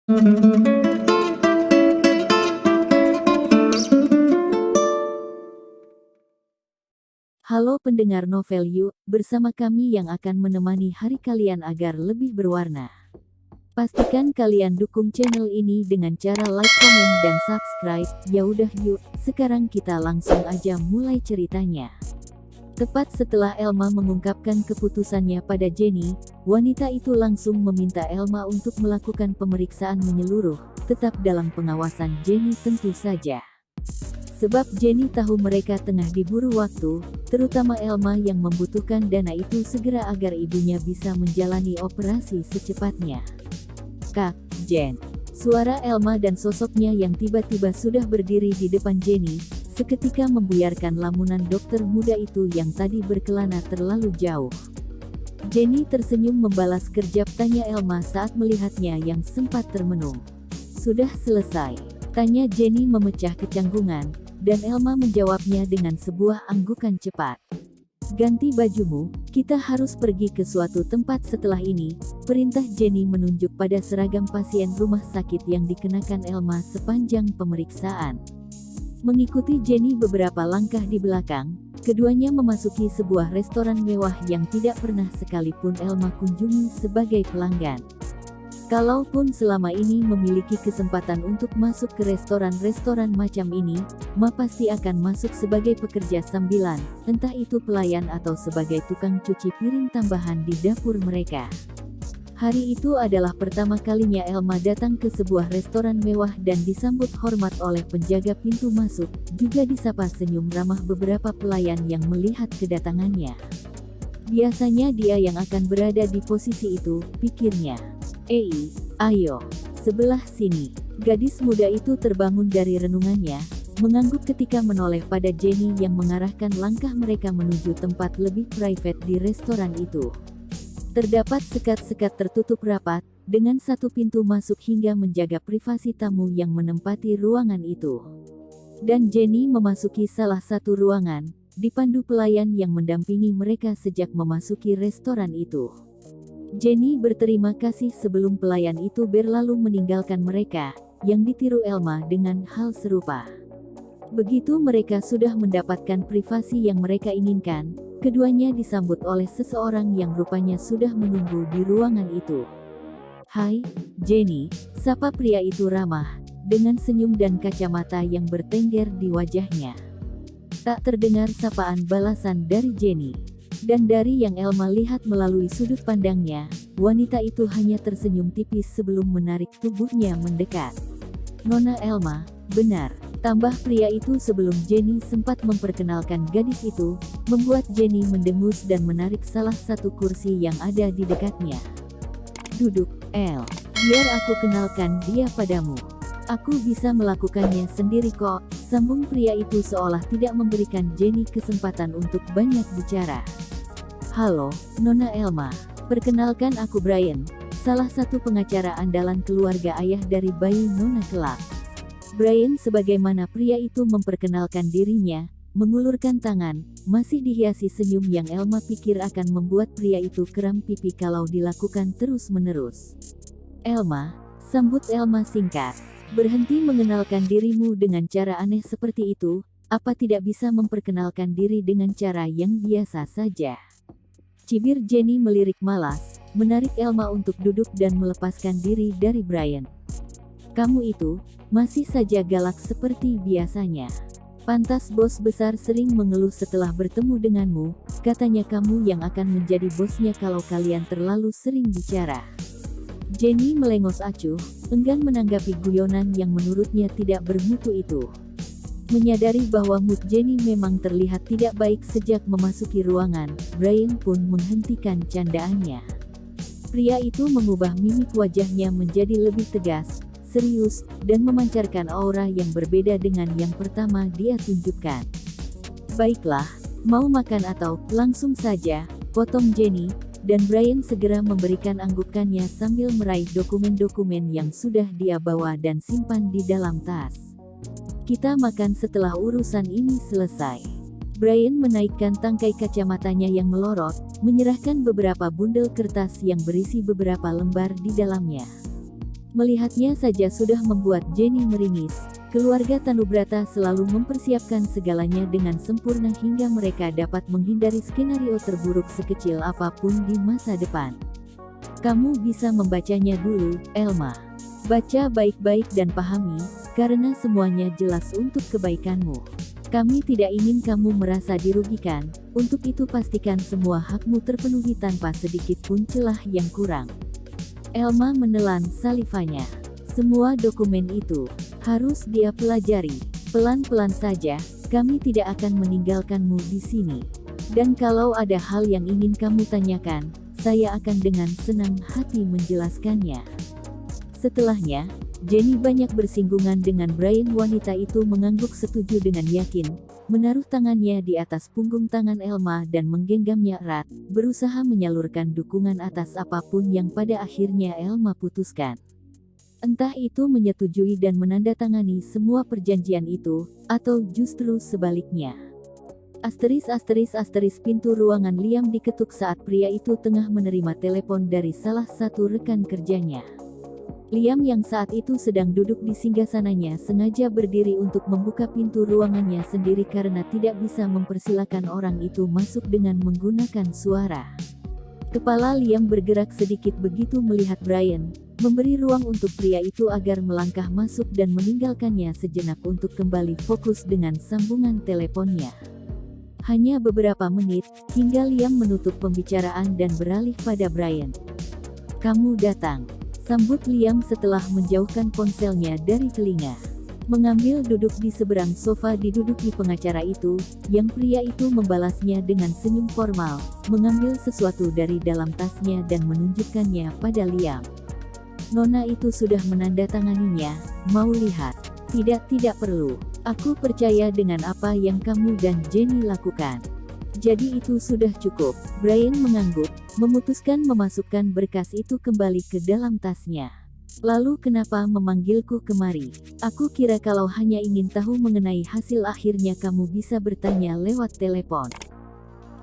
Halo pendengar Novel Yuk, bersama kami yang akan menemani hari kalian agar lebih berwarna. Pastikan kalian dukung channel ini dengan cara like, komen, dan subscribe. Ya udah yuk, sekarang kita langsung aja mulai ceritanya. Tepat setelah Elma mengungkapkan keputusannya pada Jenny, wanita itu langsung meminta Elma untuk melakukan pemeriksaan menyeluruh, tetap dalam pengawasan Jenny tentu saja. Sebab Jenny tahu mereka tengah diburu waktu, terutama Elma yang membutuhkan dana itu segera agar ibunya bisa menjalani operasi secepatnya. Kak, Jen. Suara Elma dan sosoknya yang tiba-tiba sudah berdiri di depan Jenny, seketika membuyarkan lamunan dokter muda itu yang tadi berkelana terlalu jauh. Jenny tersenyum membalas kerjap tanya Elma saat melihatnya yang sempat termenung. Sudah selesai? Tanya Jenny memecah kecanggungan, dan Elma menjawabnya dengan sebuah anggukan cepat. Ganti bajumu, kita harus pergi ke suatu tempat setelah ini, perintah Jenny menunjuk pada seragam pasien rumah sakit yang dikenakan Elma sepanjang pemeriksaan. Mengikuti Jenny beberapa langkah di belakang, keduanya memasuki sebuah restoran mewah yang tidak pernah sekalipun Elma kunjungi sebagai pelanggan. Kalaupun selama ini memiliki kesempatan untuk masuk ke restoran-restoran macam ini, Ma pasti akan masuk sebagai pekerja sambilan, entah itu pelayan atau sebagai tukang cuci piring tambahan di dapur mereka. Hari itu adalah pertama kalinya Elma datang ke sebuah restoran mewah dan disambut hormat oleh penjaga pintu masuk, juga disapa senyum ramah beberapa pelayan yang melihat kedatangannya. Biasanya dia yang akan berada di posisi itu, pikirnya. Ayo, sebelah sini. Gadis muda itu terbangun dari renungannya, mengangguk ketika menoleh pada Jenny yang mengarahkan langkah mereka menuju tempat lebih private di restoran itu. Terdapat sekat-sekat tertutup rapat, dengan satu pintu masuk hingga menjaga privasi tamu yang menempati ruangan itu. Dan Jenny memasuki salah satu ruangan, dipandu pelayan yang mendampingi mereka sejak memasuki restoran itu. Jenny berterima kasih sebelum pelayan itu berlalu meninggalkan mereka, yang ditiru Elma dengan hal serupa. Begitu mereka sudah mendapatkan privasi yang mereka inginkan, keduanya disambut oleh seseorang yang rupanya sudah menunggu di ruangan itu. "Hai, Jenny," sapa pria itu ramah, dengan senyum dan kacamata yang bertengger di wajahnya. Tak terdengar sapaan balasan dari Jenny. Dan dari yang Elma lihat melalui sudut pandangnya, wanita itu hanya tersenyum tipis sebelum menarik tubuhnya mendekat. "Nona Elma, benar," tambah pria itu sebelum Jenny sempat memperkenalkan gadis itu, membuat Jenny mendengus dan menarik salah satu kursi yang ada di dekatnya. "Duduk, El. Biar aku kenalkan dia padamu. Aku bisa melakukannya sendiri kok," sambung pria itu seolah tidak memberikan Jenny kesempatan untuk banyak bicara. "Halo, Nona Elma. Perkenalkan aku Brian, salah satu pengacara andalan keluarga ayah dari bayi Nona kelak." Brian sebagaimana pria itu memperkenalkan dirinya, mengulurkan tangan, masih dihiasi senyum yang Elma pikir akan membuat pria itu keram pipi kalau dilakukan terus-menerus. "Elma," sambut Elma singkat. "Berhenti mengenalkan dirimu dengan cara aneh seperti itu, apa tidak bisa memperkenalkan diri dengan cara yang biasa saja?" Cibir Jenny melirik malas, menarik Elma untuk duduk dan melepaskan diri dari Brian. "Kamu itu, masih saja galak seperti biasanya. Pantas bos besar sering mengeluh setelah bertemu denganmu, katanya kamu yang akan menjadi bosnya kalau kalian terlalu sering bicara." Jenny melengos acuh, enggan menanggapi guyonan yang menurutnya tidak bermutu itu. Menyadari bahwa mood Jenny memang terlihat tidak baik sejak memasuki ruangan, Brian pun menghentikan candaannya. Pria itu mengubah mimik wajahnya menjadi lebih tegas, serius, dan memancarkan aura yang berbeda dengan yang pertama dia tunjukkan. "Baiklah, mau makan atau langsung saja?" potong Jenny, dan Brian segera memberikan anggukannya sambil meraih dokumen-dokumen yang sudah dia bawa dan simpan di dalam tas. "Kita makan setelah urusan ini selesai." Brian menaikkan tangkai kacamatanya yang melorot, menyerahkan beberapa bundel kertas yang berisi beberapa lembar di dalamnya. Melihatnya saja sudah membuat Jenny meringis. Keluarga Tanubrata selalu mempersiapkan segalanya dengan sempurna hingga mereka dapat menghindari skenario terburuk sekecil apapun di masa depan. Kamu bisa membacanya dulu, Elma. Baca baik-baik dan pahami, karena semuanya jelas untuk kebaikanmu. Kami tidak ingin kamu merasa dirugikan, untuk itu pastikan semua hakmu terpenuhi tanpa sedikit pun celah yang kurang. Elma menelan salivanya. Semua dokumen itu harus dia pelajari. Pelan-pelan saja, kami tidak akan meninggalkanmu di sini. Dan kalau ada hal yang ingin kamu tanyakan, saya akan dengan senang hati menjelaskannya. Setelahnya, Jenny banyak bersinggungan dengan Brian. Wanita itu mengangguk setuju dengan yakin, menaruh tangannya di atas punggung tangan Elma dan menggenggamnya erat, berusaha menyalurkan dukungan atas apapun yang pada akhirnya Elma putuskan. Entah itu menyetujui dan menandatangani semua perjanjian itu, atau justru sebaliknya. Pintu ruangan Liam diketuk saat pria itu tengah menerima telepon dari salah satu rekan kerjanya. Liam yang saat itu sedang duduk di singgasananya sengaja berdiri untuk membuka pintu ruangannya sendiri karena tidak bisa mempersilakan orang itu masuk dengan menggunakan suara. Kepala Liam bergerak sedikit begitu melihat Brian, memberi ruang untuk pria itu agar melangkah masuk dan meninggalkannya sejenak untuk kembali fokus dengan sambungan teleponnya. Hanya beberapa menit, hingga Liam menutup pembicaraan dan beralih pada Brian. "Kamu datang," sambut Liam setelah menjauhkan ponselnya dari telinga. Mengambil duduk di seberang sofa diduduki pengacara itu, yang pria itu membalasnya dengan senyum formal, mengambil sesuatu dari dalam tasnya dan menunjukkannya pada Liam. "Nona itu sudah menandatanganinya, mau lihat?" Tidak perlu. Aku percaya dengan apa yang kamu dan Jenny lakukan. Jadi itu sudah cukup." Brian mengangguk, memutuskan memasukkan berkas itu kembali ke dalam tasnya. "Lalu kenapa memanggilku kemari? Aku kira kalau hanya ingin tahu mengenai hasil akhirnya kamu bisa bertanya lewat telepon."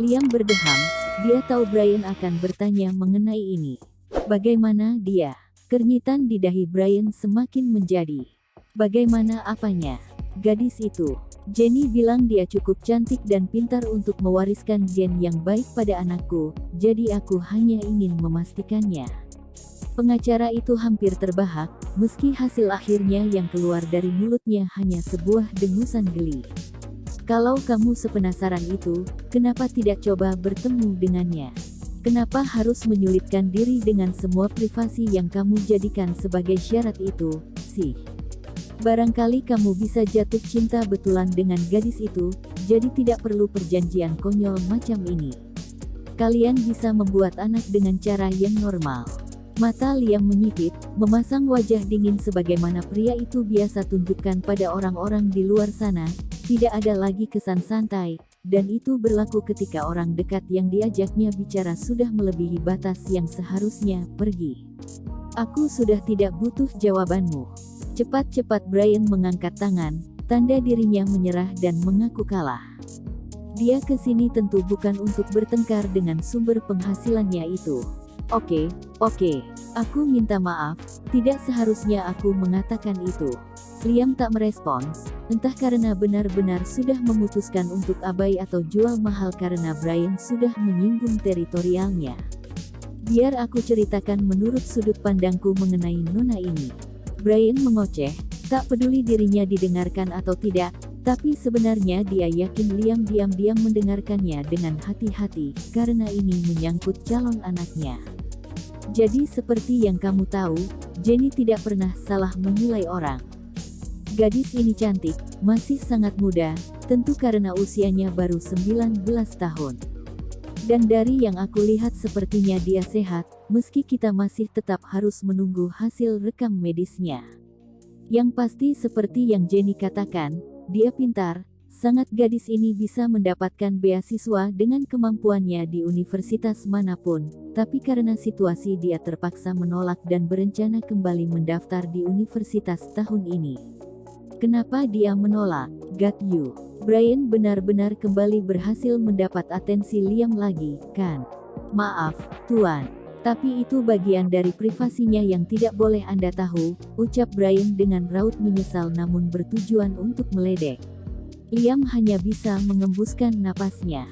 Liam berdeham, dia tahu Brian akan bertanya mengenai ini. Bagaimana dia? Kernitan di dahi Brian semakin menjadi. Bagaimana apanya? Gadis itu. Jenny bilang dia cukup cantik dan pintar untuk mewariskan gen yang baik pada anakku, jadi aku hanya ingin memastikannya. Pengacara itu hampir terbahak, meski hasil akhirnya yang keluar dari mulutnya hanya sebuah dengusan geli. "Kalau kamu sepenasaran itu, kenapa tidak coba bertemu dengannya? Kenapa harus menyulitkan diri dengan semua privasi yang kamu jadikan sebagai syarat itu, sih? Barangkali kamu bisa jatuh cinta betulan dengan gadis itu, jadi tidak perlu perjanjian konyol macam ini. Kalian bisa membuat anak dengan cara yang normal." Mata Liam menyipit, memasang wajah dingin sebagaimana pria itu biasa tunjukkan pada orang-orang di luar sana. Tidak ada lagi kesan santai, dan itu berlaku ketika orang dekat yang diajaknya bicara sudah melebihi batas yang seharusnya pergi. "Aku sudah tidak butuh jawabanmu." Cepat-cepat Brian mengangkat tangan, tanda dirinya menyerah dan mengaku kalah. Dia kesini tentu bukan untuk bertengkar dengan sumber penghasilannya itu. Oke, aku minta maaf, tidak seharusnya aku mengatakan itu." Liam tak merespons, entah karena benar-benar sudah memutuskan untuk abai atau jual mahal karena Brian sudah menyinggung teritorialnya. "Biar aku ceritakan menurut sudut pandangku mengenai nona ini." Brian mengoceh, tak peduli dirinya didengarkan atau tidak, tapi sebenarnya dia yakin Liam diam-diam mendengarkannya dengan hati-hati, karena ini menyangkut calon anaknya. "Jadi seperti yang kamu tahu, Jenny tidak pernah salah menilai orang. Gadis ini cantik, masih sangat muda, tentu karena usianya baru 19 tahun. Dan dari yang aku lihat sepertinya dia sehat, meski kita masih tetap harus menunggu hasil rekam medisnya. Yang pasti seperti yang Jenny katakan, dia pintar, sangat gadis ini bisa mendapatkan beasiswa dengan kemampuannya di universitas manapun, tapi karena situasi dia terpaksa menolak dan berencana kembali mendaftar di universitas tahun ini." "Kenapa dia menolak? Got you." Brian benar-benar kembali berhasil mendapat atensi Liam lagi, kan? "Maaf, Tuan. Tapi itu bagian dari privasinya yang tidak boleh Anda tahu, ucap Brian dengan raut menyesal namun bertujuan untuk meledek. Liam hanya bisa mengembuskan napasnya.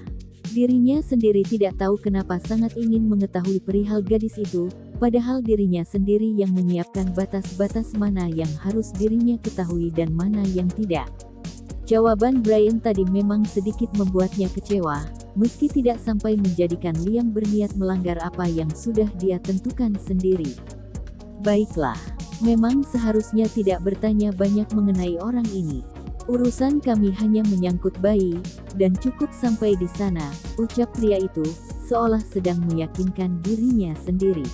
Dirinya sendiri tidak tahu kenapa sangat ingin mengetahui perihal gadis itu, padahal dirinya sendiri yang menyiapkan batas-batas mana yang harus dirinya ketahui dan mana yang tidak. Jawaban Brian tadi memang sedikit membuatnya kecewa, meski tidak sampai menjadikan Liam berniat melanggar apa yang sudah dia tentukan sendiri. Baiklah, memang seharusnya tidak bertanya banyak mengenai orang ini. Urusan kami hanya menyangkut bayi, dan cukup sampai di sana, ucap pria itu, seolah sedang meyakinkan dirinya sendiri.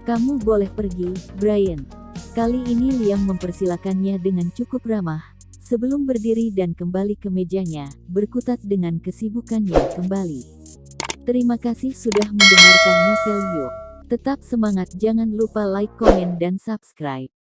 Kamu boleh pergi, Brian. Kali ini Liam mempersilakannya dengan cukup ramah, sebelum berdiri dan kembali ke mejanya, berkutat dengan kesibukannya kembali. Terima kasih sudah mendengarkan novel Yuk. Tetap semangat, jangan lupa like, komen dan subscribe.